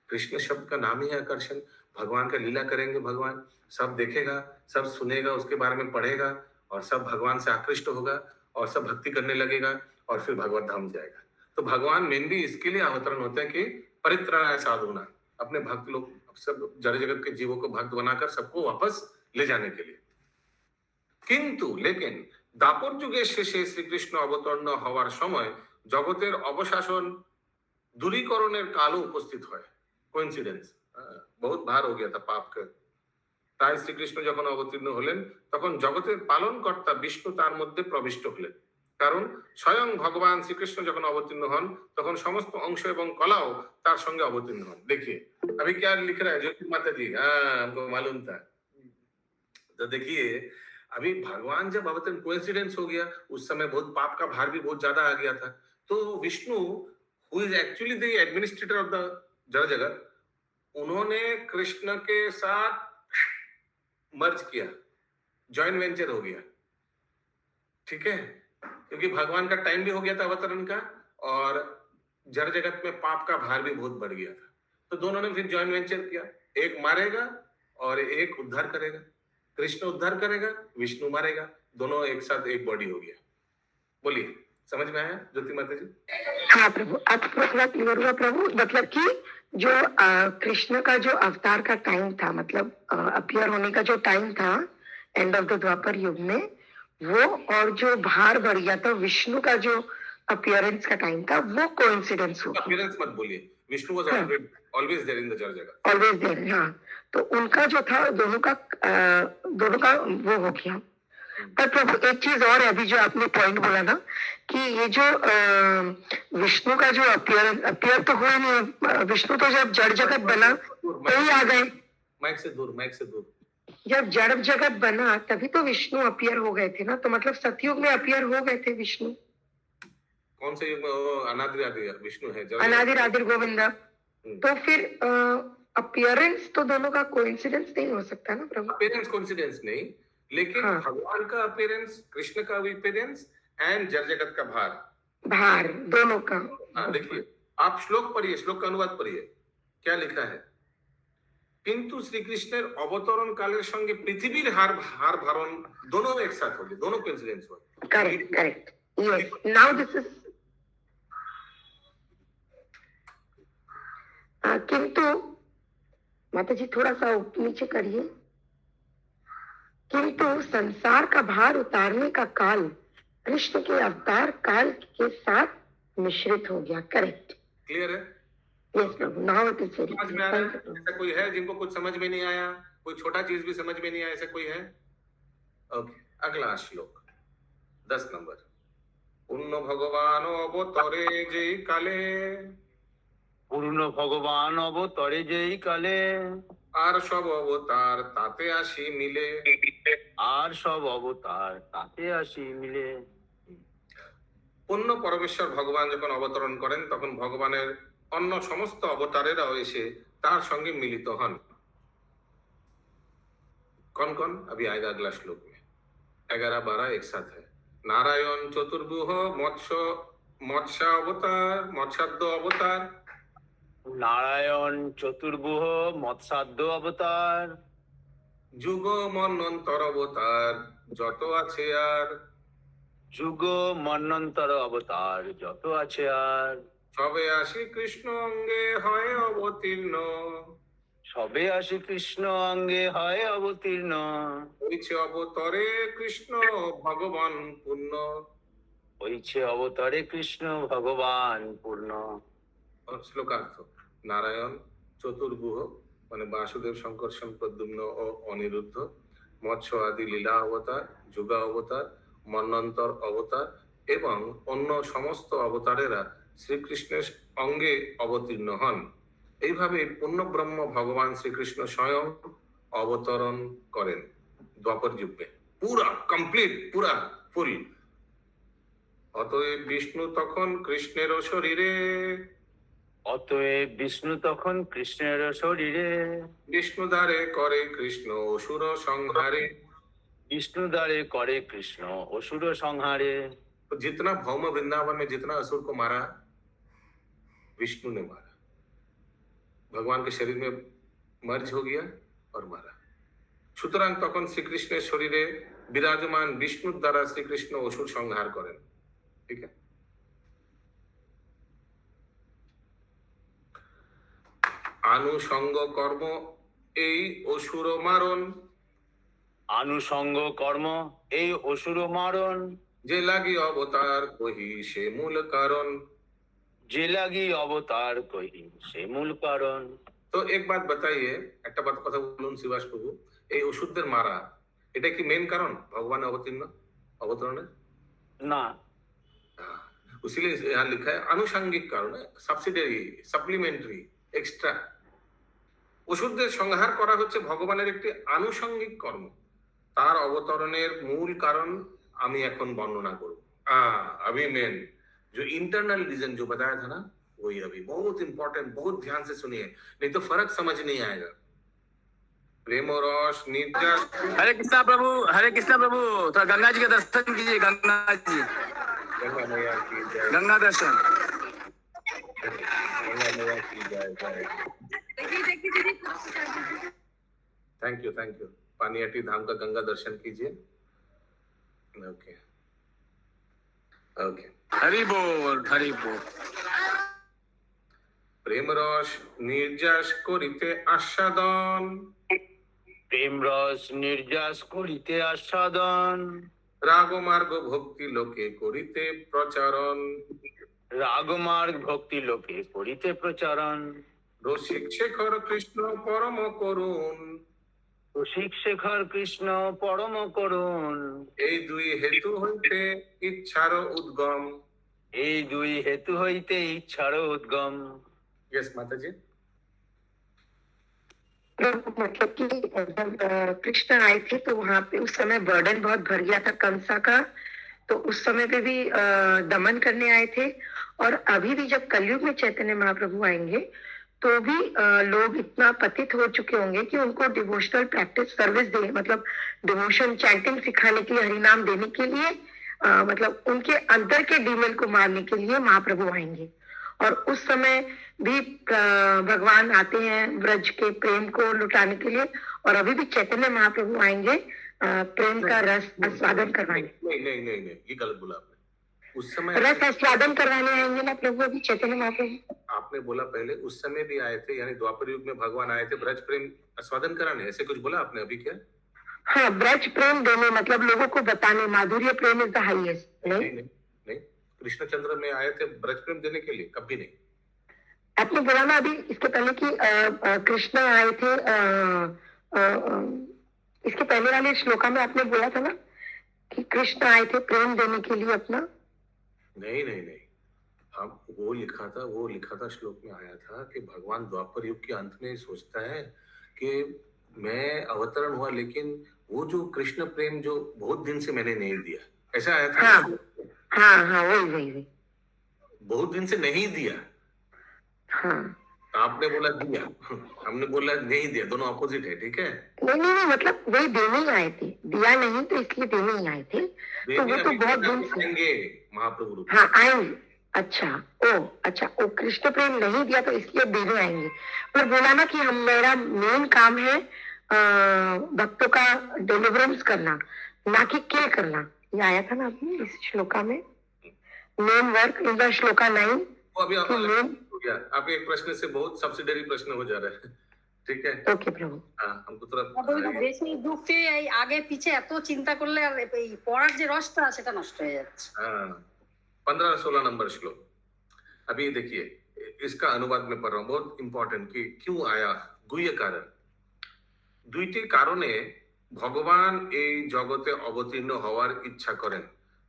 कृष्ण शब्द का नाम ही है आकर्षण। भगवान का लीला करेंगे, भगवान सब देखेगा, सब सुनेगा, उसके बारे में पढ़ेगा और सब भगवान से आकृष्ट होगा और सब भक्ति करने लगेगा और फिर भगवत धाम जाएगा। तो भगवान मेनली इसके लिए अवतरण होते हैं कि परित्राणाय साधुना, अपने भक्त लोग सब जड़ जगत के जीवों को भक्त बनाकर सबको वापस ले जाने के लिए। কিন্তু लेकिन দাপর যুগের শেষে শ্রীকৃষ্ণ অবতীর্ণ হওয়ার সময় জগতের অবশাসন দূরীকরণের কালও উপস্থিত হয়। কোইন্সিডেন্স, বহুত ভার हो गया था पाप का। তাই শ্রীকৃষ্ণ যখন অবতীর্ণ হলেন তখন জগতের পালনকর্তা বিষ্ণু তার মধ্যে প্রবিষ্ট হলেন। কারণ স্বয়ং ভগবান শ্রীকৃষ্ণ যখন অবতীর্ণ হন তখন সমস্ত অংশ এবং কলাও তার সঙ্গে অবতীর্ণ হন। देखिए अभी क्या लिख रहा है ज्योति माता जी, हमको मालूम था। तो देखिए अभी भगवान जब अवतरण कोइंसिडेंस हो गया, उस समय बहुत पाप का भार भी बहुत ज्यादा आ गया था। तो Vishnu who is actually the administrator of the जड़ जगत, उन्होंने कृष्ण के साथ मर्ज किया, जॉइंट वेंचर हो गया। ठीक है, क्योंकि भगवान का टाइम भी हो गया था अवतरण का और जड़ जगत में पाप का भार भी बहुत बढ़ गया था। तो दोनों ने फिर जॉइंट वेंचर किया, एक मारेगा और एक उद्धार करेगा। कृष्ण उद्धार करेगा, विष्णु मारेगा, दोनों एक साथ एक बॉडी हो गया। बोलिए, समझ में आया ज्योति माता जी? हाँ प्रभु, अब थोड़ा क्लियर हुआ प्रभु। मतलब कि जो कृष्ण का जो अवतार का टाइम था, मतलब अपीयर होने का जो टाइम था एंड ऑफ द द्वापर युग में, वो और जो भार बढ़ गया था विष्णु का जो अपीयरेंस का टाइम था, वो कोइंसिडेंस हो गया। अपीयरेंस मत बोलिए, Vishnu was always there in the जड़ जगत, ऑलवेज देयर। हाँ, तो उनका जो था दोनों का वो हो गया। पर प्रभु एक चीज और है, अभी जो आपने पॉइंट बोला ना कि ये जो विष्णु का जो अपीयर तो हुआ नहीं, विष्णु तो जब जड़ जगत बना तो ही आ गए। माइक से दूर, माइक से दूर। जब जड़ जगत बना तभी तो विष्णु अपीयर हो गए थे ना, तो मतलब सतयुग में अपीयर हो गए थे विष्णु। कौन से युग में? वो अनादि आदि विष्णु है, अनादि राधिर गोविंदा। तो फिर अपीयरेंस तो दोनों का कोइंसिडेंस नहीं हो सकता ना प्रभु? अपीयरेंस कोइंसिडेंस नहीं, लेकिन हाँ। भगवान का अपीयरेंस, कृष्ण का अपीयरेंस एंड जड़ जगत का भार दोनों का। हाँ, देखिए आप श्लोक पढ़िए, श्लोक का अनुवाद पढ़िए, क्या लिखा है। কিন্তু শ্রীকৃষ্ণের অবতরণ কালের সঙ্গে পৃথিবীর হার ভারণ दोनों एक साथ हो गए, दोनों कोइंसिडेंस हुआ। Correct correct, yes, now this is. किंतु माता जी थोड़ा सा नीचे करिए। किंतु संसार का भार उतारने का काल कृष्ण के अवतार काल के साथ मिश्रित हो गया। करेक्ट, क्लियर है? Yes Prabhu, now it is very समझ में आ रहा है? ऐसा कोई है जिनको कुछ समझ में नहीं आया, कोई छोटा चीज भी समझ में नहीं आया, ऐसा कोई है? ओके, अगला श्लोक 10 नंबर। पूर्ण भगवान अवतरे जे काले, পূর্ণ ভগবান অবতরে যেই কালে, আর সব অবতার তাতে আসি মিলে। আর সব অবতার তাতে আসি মিলে। পূর্ণ পরমেশ্বর ভগবান যখন অবতরণ করেন তখন ভগবানের অন্য সমস্ত অবতারেরাও এসে তার সঙ্গে মিলিত হন। कौन कौन? अभी आएगा अगला श्लोक में। 11-12 एक साथ है। नारायण चतुर्भुज मत्स्य अवतार, मत्स्याद्य अवतार, নারায়ণ চতুর্ভুজ মৎস্যাদ্য অবতার, যুগ মন্বন্তর অবতার যত আছে আর, যুগ মন্বন্তর অবতার যত আছে আর, সবে আসি কৃষ্ণ অঙ্গে হয় অবতীর্ণ, সবে আসি কৃষ্ণ অঙ্গে হয় অবতীর্ণ। হয়েছে অবতরে কৃষ্ণ ভগবান পূর্ণ। হইছে অবতারে কৃষ্ণ ভগবান পূর্ণ। শ্লোকার্থ। নারায়ণ চতুর্গুহ মানে বাসুদেব, শঙ্কর্ষণ, প্রদ্যুম্ন ও অনিরুদ্ধ, মৎস্য আদি লীলা অবতার, যুগা অবতার, মন্বন্তর অবতার এবং অন্য সমস্ত অবতারেরা শ্রীকৃষ্ণের অঙ্গে অবতীর্ণ হন। এইভাবে পূর্ণব্রহ্ম ভগবান শ্রীকৃষ্ণ স্বয়ং অবতরণ করেন দ্বাপর যুগে, পুরা কমপ্লিট, পুরা ফুল। অতএব বিষ্ণু তখন কৃষ্ণেরও শরীরে, অতএব বিষ্ণু তখন কৃষ্ণের শরীরে, বিষ্ণু দ্বারে করে কৃষ্ণ অসুর সংহারে। विष्णु द्वारे करे कृष्ण असुर संहारे। तो जितना भौम वृंदावन में जितना असुर को मारा विष्णु ने मारा, भगवान के शरीर में मर्ज हो गया और मारा। সুতরাং তখন শ্রীকৃষ্ণের শরীরে বিরাজমান বিষ্ণুর দ্বারা শ্রীকৃষ্ণ অসুর সংহার করেন। ঠিক আছে, আনুষঙ্গ কর্ম এই অসুর মারণ, আনুষঙ্গ কর্ম এই অসুর মারণ, যে লাগি অবতার কহি সে মূল কারণ। যে লাগি অবতার কহি সে মূল কারণ। তো এক বাত बताइए, একটা বাত কথা বলুন শিবাস প্রভু, এই অসুরদের মারা এটা কি মেন কারণ ভগবানের অবতরণের? না, इसीलिए यहाँ लिखा है आनुषंगिक कारण है, সাবসিডিয়ারি, সাপ্লিমেন্টারি, এক্সট্রা। অসুরদের সংহার করা হচ্ছে ভগবানের একটি আনুষঙ্গিক কর্ম। তার অবতরণের মূল কারণ আমি এখন বর্ণনা করব। अभी मेन जो इंटरनल रीजन जो बताया था ना, वही अभी बहुत इंपॉर्टेंट, बहुत ध्यान से सुनिए, नहीं तो फर्क समझ नहीं आएगा। प्रेम और रस निर्जस। हरे कृष्णा प्रभु, हरे कृष्णा प्रभु, थोड़ा गंगा जी का दर्शन कीजिए। गंगा जी, गंगा मैया की जय, गंगा दर्शन। गंगा मैया की जय जय। Thank you, thank you. Panihati धाम का गंगा दर्शन कीजिए। Okay okay. हरि बोल, हरि बोल। প্রেম রস নির্যাস করিতে আস্বাদন, প্রেম রস নির্যাস করিতে আস্বাদন, রাগ মার্গ ভক্তি লোকে করিতে প্রচারণ, রাগমার্গ ভক্তি লোকে করিতে প্রচারণ, রসিক শেখর কৃষ্ণ পরম করুণ, রসিক শেখর কৃষ্ণ পরম করুণ। এই দুই হেতু হইতে ইচ্ছার উদ্গম। এই দুই হেতু হইতে ইচ্ছার উদ্গম। यस माता जी। मतलब कि जब कृष्ण आए थे तो वहां पे उस समय बर्डन बहुत भर गया था कंसा का, तो उस समय पे भी दमन करने आए थे। और अभी भी जब कलयुग में चैतन्य महाप्रभु आएंगे तो भी लोग इतना पतित हो चुके होंगे कि उनको डिवोशनल प्रैक्टिस सर्विस दे, मतलब डिवोशन चैंटिंग सिखाने के लिए, हरिनाम देने के लिए, मतलब उनके अंदर के डीमन को मारने के लिए महाप्रभु आएंगे। और उस समय भी भगवान आते हैं ब्रज के प्रेम को लुटाने के लिए, और अभी भी चैतन्य महाप्रभु आएंगे प्रेम का रस आस्वादन करवाने। नहीं नहीं नहीं नहीं, ये गलत बोला आपने। उस समय रस आस्वादन करवाने आएंगे ना प्रभु अभी चैतन्य महाप्रभु। आपने बोला पहले उस समय भी आए थे, यानी द्वापर युग में भगवान आए थे ब्रज प्रेम आस्वादन कराने, ऐसे कुछ बोला आपने अभी क्या? हाँ, ब्रज प्रेम देने, मतलब लोगों को बताने, माधुर्य प्रेम इज द हाईएस्ट। नहीं नहीं नहीं, कृष्णचंद्र में आए थे ब्रज प्रेम देने के लिए, कभी नहीं। आपने बोला ना अभी इसके पहले कि कृष्ण आए थे, इसके पहले वाले श्लोका में आपने बोला था ना कि कृष्ण आए थे प्रेम देने के लिए अपना। नहीं नहीं नहीं, हम वो लिखा था श्लोक में आया था कि भगवान द्वापर युग के अंत में सोचता है कि मैं अवतरण हुआ, लेकिन वो जो कृष्ण प्रेम जो बहुत दिन से मैंने नहीं दिया, ऐसा आया था। हाँ हाँ हाँ, वही। बहुत दिन से नहीं दिया। हाँ, आपने बोला दिया, हमने बोला नहीं दिया, दोनों अपोजिट है। ठीक है, नहीं, मतलब वही देने ही आए थे, दिया नहीं तो इसलिए देने ही आए थे। तो वो तो बहुत दिन से आएंगे महाप्रभु रूप। हाँ आएंगे। अच्छा, ओ कृष्ण प्रेम नहीं दिया तो इसलिए देने आएंगे। पर बोला ना कि मेरा मेन काम है भक्तों का डिलीवरेंस करना, ना कि किल करना। ये आया था ना आपने इस श्लोका में, main work in the shloka 9। वो अभी हो गया। आपके एक प्रश्न से बहुत सब्सिडरी प्रश्न हो जा रहा है। ঠিক है ओके प्रभु। हाँ, हमको थोड़ा বেশি ঢুকতে এই আগে পিছে এত চিন্তা করলে আর এই পড়ার যে রসটা সেটা নষ্ট হয়ে যাচ্ছে। हाँ 15-16 नंबर श्लोक। अभी देखिए इसका अनुवाद में पढ़ रहा हूँ, बहुत इंपॉर्टेंट कि क्यों आया गुह्य कारण। দুইটি কারণে ভগবান এই জগতে অবতীর্ণ হওয়ার ইচ্ছা করেন।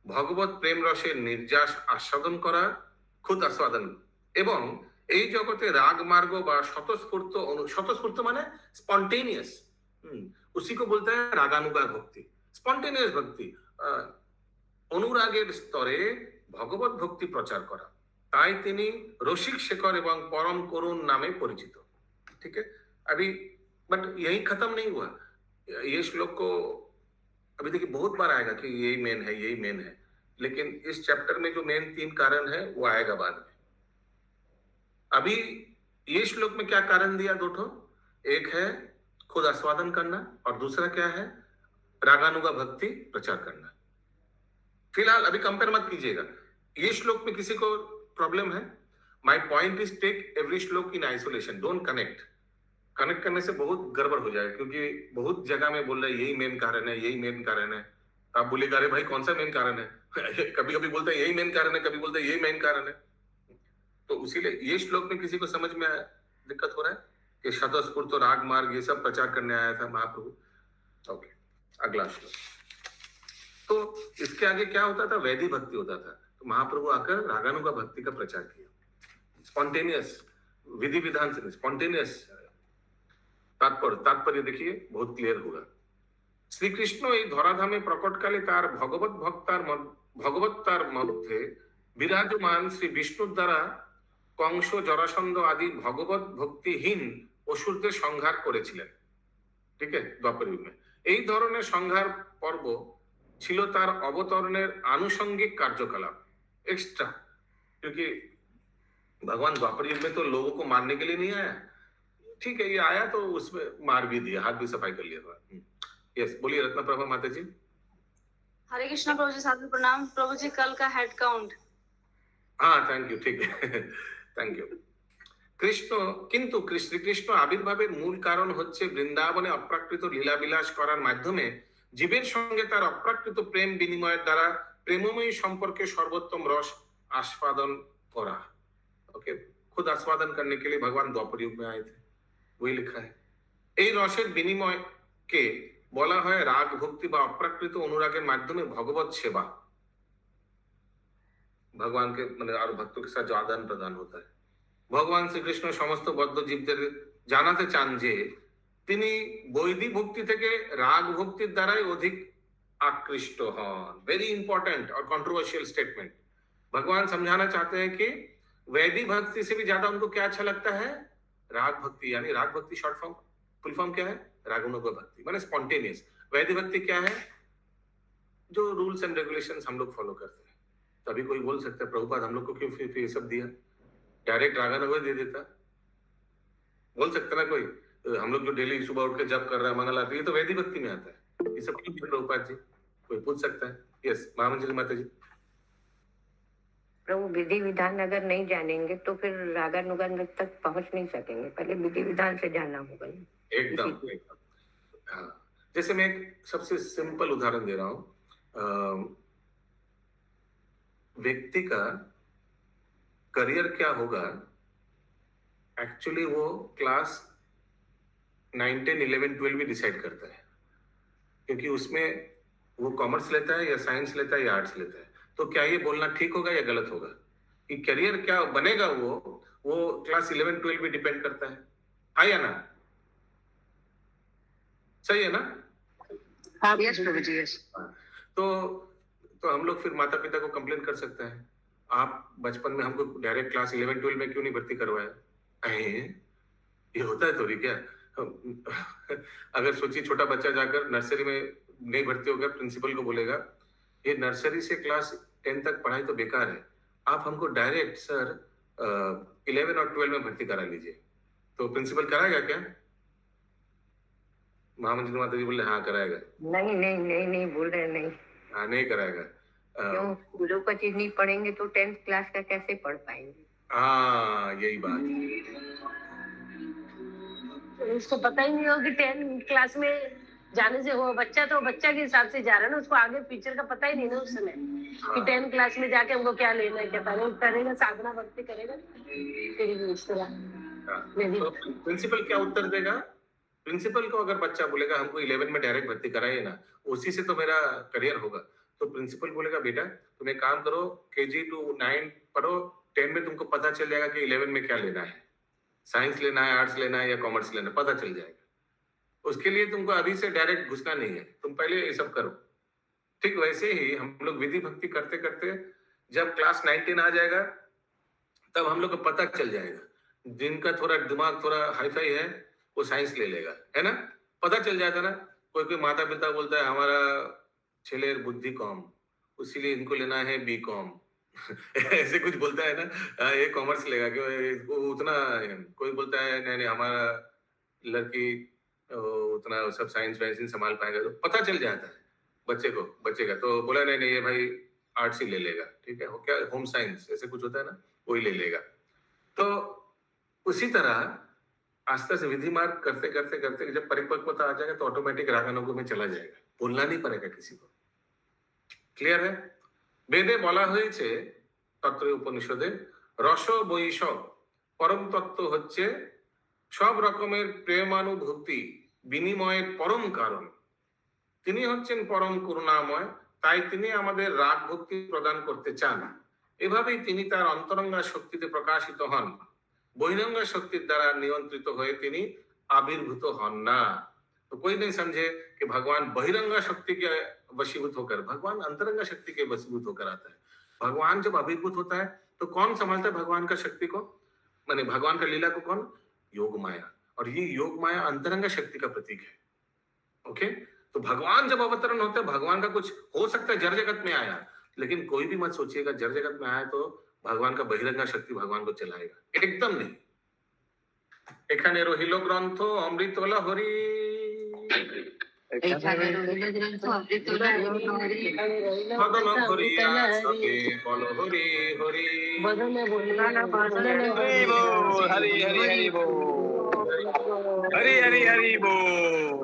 ভগবত প্রেম রসের নির্যাস আস্বাদন করা, খুদ আস্বাদন, এবং এই জগতে রাগ মার্গ বা স্বতঃস্ফূর্ত মানে স্পন্টেনিয়াস, उसी को बोलते हैं रागानुगा भक्ति, স্পন্টেনিয়াস ভক্তি, অনুরাগের স্তরে ভগবত ভক্তি প্রচার করা। তাই তিনি রসিক শেখর এবং পরম করুণ নামে পরিচিত। ठीक है, अभी बट यही खत्म नहीं हुआ। ये श्लोक को अभी देखिए बहुत बार आएगा कि यही मेन है, यही मेन है, लेकिन इस चैप्टर में जो मेन 3 कारण है वो आएगा बाद में। अभी ये श्लोक में क्या कारण दिया? 2 ठो, एक है खुद आस्वादन करना और दूसरा क्या है? रागानुगा भक्ति प्रचार करना। फिलहाल अभी कंपेयर मत कीजिएगा। ये श्लोक में किसी को प्रॉब्लम है? My point is take every shloka in isolation, don't connect. Connect करने से बहुत गड़बड़ हो जाएगा, क्योंकि बहुत जगह में बोल रहे हैं यही मेन कारण है, यही मेन कारण है। आप बोलेगा अरे भाई कौन सा मेन कारण है? कभी कभी बोलते हैं यही मेन कारण है, कभी बोलते हैं यही मेन कारण है। तो उसीलिए ये श्लोक में किसी को समझ में दिक्कत हो रहा है कि शतस्फूर्त तो राग मार्ग ये सब प्रचार करने आया था महाप्रभु। ओके, अगला श्लोक। तो इसके आगे क्या होता था? वैदिक भक्ति होता था। तो महाप्रभु आकर रागानुगा भक्ति का प्रचार किया, स्पॉन्टेनियस, विधि विधान से, स्पॉन्टेनियस। तात्पर्य देखिए बहुत क्लियर होगा। শ্রীকৃষ্ণ এই ধরাধামে প্রকটকালে তার ভগবত্তার মধ্যে বিরাজমান শ্রী বিষ্ণুর দ্বারা কংস, জরাসন্ধ আদি ভগবত ভক্তিহীন অসুরদের সংহার করেছিলেন। ঠিক আছে, দ্বাপর যুগে এই ধরনের সংহার পর্ব ছিল তার অবতরণের আনুষঙ্গিক কার্যকলাপ, एक्स्ट्रा, क्योंकि भगवान द्वापर युग में तो लोगों को मारने के लिए नहीं आया। ठीक है, ये आया तो उसमें मार भी दिया, हाथ भी सफाई कर लिया था। यस, बोलिए रत्ना प्रभा माता जी। हरे कृष्णा प्रभु जी, साधु प्रणाम प्रभु जी। कल का हेड काउंट। हाँ थैंक यू, ठीक है थैंक यू। কিন্তু শ্রীকৃষ্ণ আবির্ভাবের মূল কারণ হচ্ছে বৃন্দাবনে অপ্রাকৃত লীলা বিলাস করার মাধ্যমে জীবের সঙ্গে তার অপ্রাকৃত প্রেম বিনিময়ের দ্বারা প্রেমময়ী সম্পর্কে সর্বোত্তম রস आस्वादन करा। ओके, खुद आस्वादन करने के लिए भगवान द्वापर युग में आए थे, वही लिखा है। এই রসের বিনিময়কে বলা হয় রাগ ভক্তি বা অপ্রাকৃত অনুরাগের মাধ্যমে ভগবত সেবা। भगवान के মানে আর ভক্তों के साथ जो आदान प्रदान होता है। ভগবান শ্রীকৃষ্ণ সমস্ত বদ্ধ জীবদের জানাতে চান যে তিনি বৈদিক ভক্তি থেকে রাগ ভক্তির দ্বারাই অধিক আকৃষ্ট হন। वेरी इंपॉर्टेंट और कंट्रोवर्शियल स्टेटमेंट। भगवान समझाना चाहते हैं कि वैदिक भक्ति से भी ज्यादा उनको क्या अच्छा लगता है? राग भक्ति। यानी राग भक्ति शॉर्ट फॉर्म, फुल फॉर्म क्या है? रागानुगा भक्ति, माने स्पॉन्टेनियस। वैदिक भक्ति क्या है? जो रूल्स एंड रेगुलेशंस हम लोग फॉलो करते हैं। तभी कोई बोल सकता है प्रभुपाद हम लोग को क्यों फिर ये सब दिया? डायरेक्ट रागानुगा दे देता, बोल सकता ना कोई? हम लोग जो डेली सुबह उठ के जप कर रहा है, मंगल आरती, ये तो वैदिक भक्ति में आता है। ये सब क्यों दिया प्रभुपाद जी? कोई पूछ सकता है? यस, महामंजरी माता जी। प्रभु, विधि विधान अगर नहीं जानेंगे तो फिर रागानुगा तक पहुंच नहीं सकेंगे, पहले विधि विधान से जानना होगा। एकदम। हाँ, जैसे मैं एक सबसे सिंपल उदाहरण दे रहा हूँ। व्यक्ति का करियर क्या होगा, एक्चुअली वो क्लास 9, 10, 11, 12 भी डिसाइड करता है, क्योंकि उसमें वो कॉमर्स लेता है या साइंस लेता है या आर्ट्स लेता है। तो क्या ये बोलना ठीक होगा या गलत होगा कि करियर क्या बनेगा वो क्लास 11, 12 भी डिपेंड करता है? हाँ या ना? सही है ना? यस प्रभु जी, यस। तो हम लोग फिर माता पिता को कंप्लेन कर सकते हैं, आप बचपन में हमको डायरेक्ट क्लास 11, 12 में क्यों नहीं भर्ती करवाया? ये होता है थोड़ी क्या? अगर सोचिए छोटा बच्चा जाकर नर्सरी में नहीं भर्ती होगा, प्रिंसिपल को बोलेगा ये नर्सरी से क्लास 10 तक पढ़ाई तो बेकार है, आप हमको डायरेक्ट सर 11 और 12 में भर्ती करा लीजिए। तो प्रिंसिपल कराएगा क्या? महामंत्री माता जी बोले हाँ कराएगा। नहीं नहीं नहीं नहीं बोल रहे, नहीं। हाँ नहीं कराएगा। क्यों? स्कूलों का चीज नहीं पढ़ेंगे तो 10th क्लास का कैसे पढ़ पाएंगे? हाँ यही बात। उसको पता ही नहीं हो कि 10 क्लास में जाने से हो, बच्चा तो बच्चा के हिसाब से जा रहा है ना, उसको आगे फ्यूचर का पता ही नहीं ना उस समय कि 10 क्लास में जाके हमको क्या लेना है, क्या करेगा, साधना भक्ति करेगा, फिर भी इस तरह तो प्रिंसिपल क्या उत्तर देगा? प्रिंसिपल को अगर बच्चा बोलेगा हमको 11 में डायरेक्ट भर्ती कराइए ना, उसी से तो मेरा करियर होगा, तो प्रिंसिपल बोलेगा बेटा तुम एक काम करो, केजी टू 9 पढ़ो, 10 में तुमको पता चल जाएगा कि 11 में क्या लेना है, साइंस लेना है, आर्ट्स लेना है या कॉमर्स लेना है, पता चल जाएगा। उसके लिए तुमको अभी से डायरेक्ट घुसना नहीं है, तुम पहले ये सब करो। ठीक वैसे ही हम लोग विधि भक्ति करते करते जब क्लास 19 आ जाएगा तब हम लोग को पता चल जाएगा, जिनका थोड़ा दिमाग थोड़ा हाईफाई है वो साइंस ले लेगा, है ना, पता चल जाता ना। कोई कोई माता पिता बोलता है हमारा छेलेर बुद्धि कम, इसीलिए इनको लेना है बी.कॉम ऐसे कुछ बोलता है ना, ये कॉमर्स लेगा कि वो उतना, कोई बोलता है नहीं नहीं हमारा लड़की उतना सब साइंस वाइंस नहीं संभाल पाएगा, तो पता चल जाता है बच्चे का, तो बोला नहीं नहीं ये भाई आर्ट्स ही ले लेगा, ठीक है, वो क्या होम साइंस ऐसे कुछ होता है ना, वही ले लेगा। तो उसी तरह आस्ते से विधि मार्ग करते करते करते जब परिपक्वता आ जाएगा तो ऑटोमेटिक रागानुगो में चला जाएगा, बोलना नहीं पड़ेगा किसी को। क्लियर है? वेदे বলা হয়েছে তত্ত্ব উপনিষদে রস বৈষ পরম তত্ত্ব হচ্ছে সব রকমের প্রেমানুভূতি বিনিময়ের পরম কারণ। তিনি হচ্ছেন পরম করুণাময়, তাই তিনি আমাদের রাগ ভক্তি প্রদান করতে চান। এভাবেই তিনি তার অন্তরঙ্গা শক্তিতে প্রকাশিত হন, বহিরঙ্গা শক্তির দ্বারা নিয়ন্ত্রিত হয়ে তিনি आविर्भूत हन ना। तो कोई नहीं समझे कि भगवान बहिरंगा शक्ति के वशीभूत होकर, भगवान अंतरंगा शक्ति के वशीभूत होकर आता है। भगवान जब आविर्भूत होता है तो कौन संभालता है भगवान का शक्ति को, माने भगवान का लीला को कौन? योग माया। और ये योग माया अंतरंगा शक्ति का प्रतीक है। ओके, तो भगवान जब अवतरण होते हैं, भगवान का कुछ हो सकता है जड़ जगत में आया, लेकिन कोई भी मत सोचिएगा जड़ जगत में आया तो भगवान का बहिरंगा शक्ति भगवान को चलाएगा, एकदम नहीं। এখানে রহিল গ্রন্থ অমৃতলা হরি, এখানে রহিল গ্রন্থ অমৃতলা হরি, মদন হরিয়া সবে বল হরি হরি, बदन बोलना हरि बोल, हरि हरि हरि बोल, हरि हरि हरि बोल।